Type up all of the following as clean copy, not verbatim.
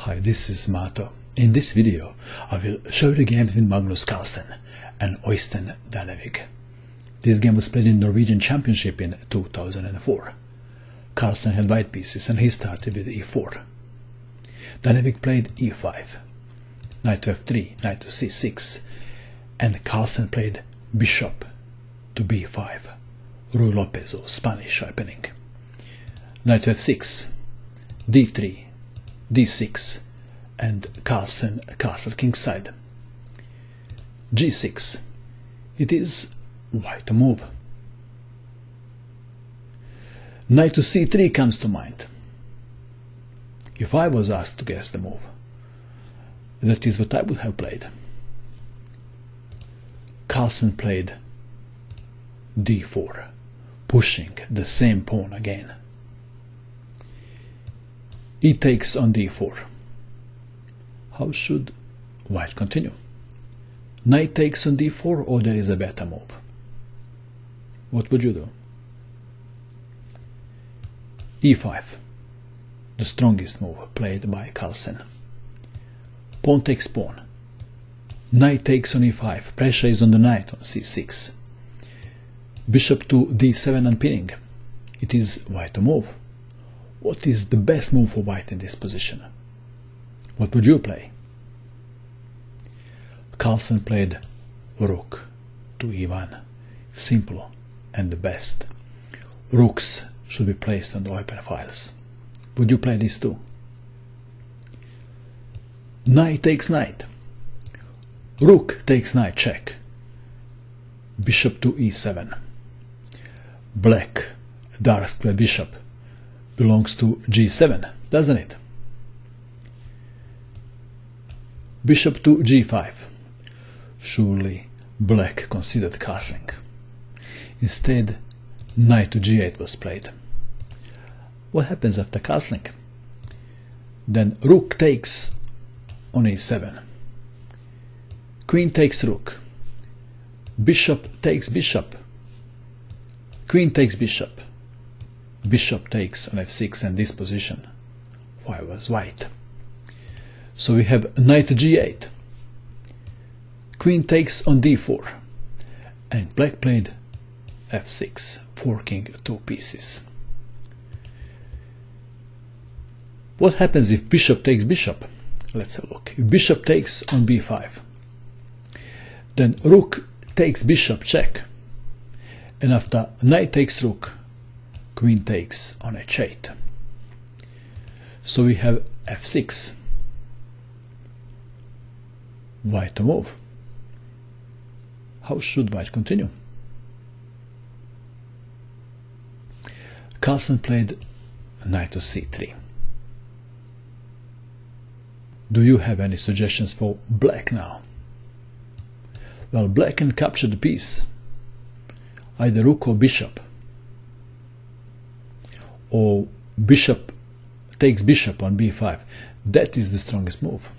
Hi, this is Mato. In this video, I will show you the game between Magnus Carlsen and Øystein Dannevig. This game was played in Norwegian Championship in 2004. Carlsen had white pieces and he started with e4. Dannevig played e5, knight to f3, knight to c6, and Carlsen played bishop to b5, Rue Lopez or Spanish sharpening. Knight to f6, d3, d6, and Carlsen castle kingside. g6. It is white to move. Knight to c3 comes to mind. If I was asked to guess the move, that is what I would have played. Carlsen played d4, pushing the same pawn again. E takes on d4. How should white continue? Knight takes on d4, or there is a better move? What would you do? e5, the strongest move played by Carlsen. Pawn takes pawn. Knight takes on e5, pressure is on the knight on c6. Bishop to d7 unpinning. It is white to move. What is the best move for white in this position? What would you play? Carlsen played rook to e1. Simple and the best. Rooks should be placed on the open files. Would you play this too? Knight takes knight. Rook takes knight check. Bishop to e7. Black, dark square bishop, belongs to g7, doesn't it? Bishop to g5. Surely black considered castling. Instead, knight to g8 was played. What happens after castling? Then rook takes on e7. Queen takes rook. Bishop takes bishop. Queen takes bishop. Bishop takes on f6, and this position was white. So we have knight to g8. Queen takes on d4. And black played f6, forking two pieces. What happens if bishop takes bishop? Let's have a look. If bishop takes on b5, then rook takes bishop check. And after knight takes rook, queen takes on h8. So we have f6. White to move. How should white continue? Carlsen played knight to c3. Do you have any suggestions for black now? Well, black can capture the piece, either rook or bishop, or bishop takes bishop on b5. That is the strongest move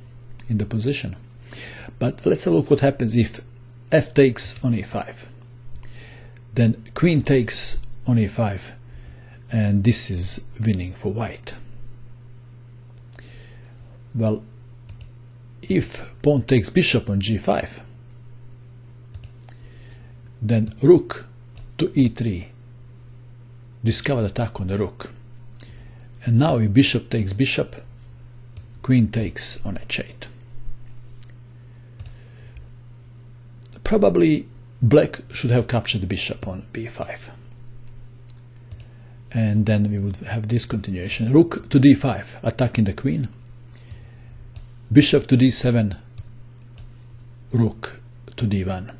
in the position. But let's have a look what happens if f takes on e5. Then queen takes on e5, and this is winning for white. Well, if pawn takes bishop on g5, then rook to e3, discovered attack on the rook. And now if bishop takes bishop, queen takes on h8. Probably black should have captured the bishop on b5. And then we would have this continuation. Rook to d5, attacking the queen. Bishop to d7, rook to d1.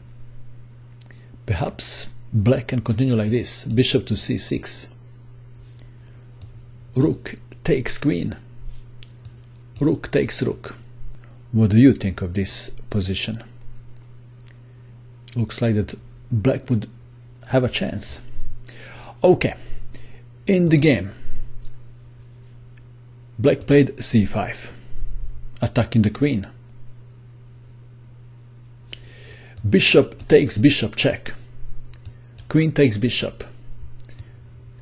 Perhaps black can continue like this. Bishop to c6. Rook takes queen. Rook takes rook. What do you think of this position? Looks like that black would have a chance. Okay, in the game, black played c5, attacking the queen. Bishop takes bishop check. Queen takes bishop.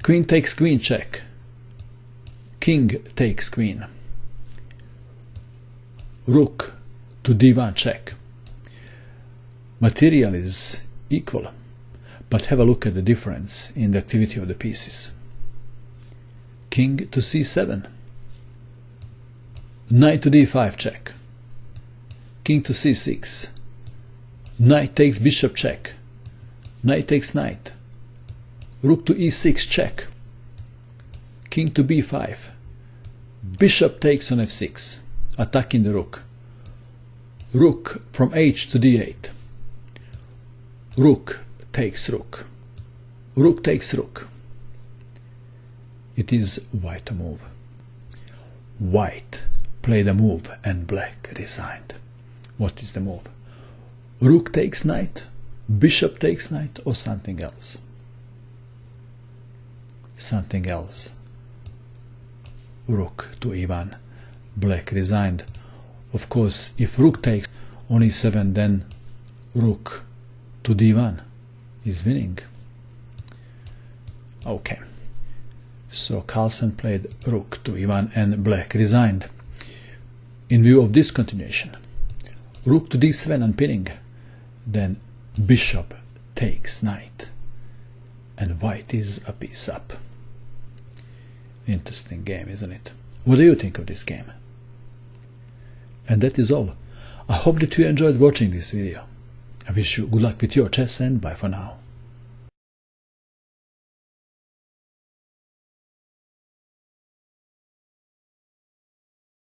Queen takes queen check. King takes queen. Rook to d1 check. Material is equal, but have a look at the difference in the activity of the pieces. King to c7. Knight to d5 check. King to c6. Knight takes bishop check. Knight takes knight. Rook to e6 check. King to b5. Bishop takes on f6, attacking the rook. Rook from h to d8. Rook takes rook. Rook takes rook. It is white to move. White played a move and black resigned. What is the move? Rook takes knight, bishop takes knight, or something else? Something else. Rook to e1. Black resigned. Of course, if rook takes on e7, then rook to d1 is winning. Okay. So Carlsen played rook to e1 and black resigned. In view of this continuation, rook to d7 unpinning, then bishop takes knight, and white is a piece up. Interesting game, isn't it? What do you think of this game? And that is all. I hope that you enjoyed watching this video. I wish you good luck with your chess, and bye for now.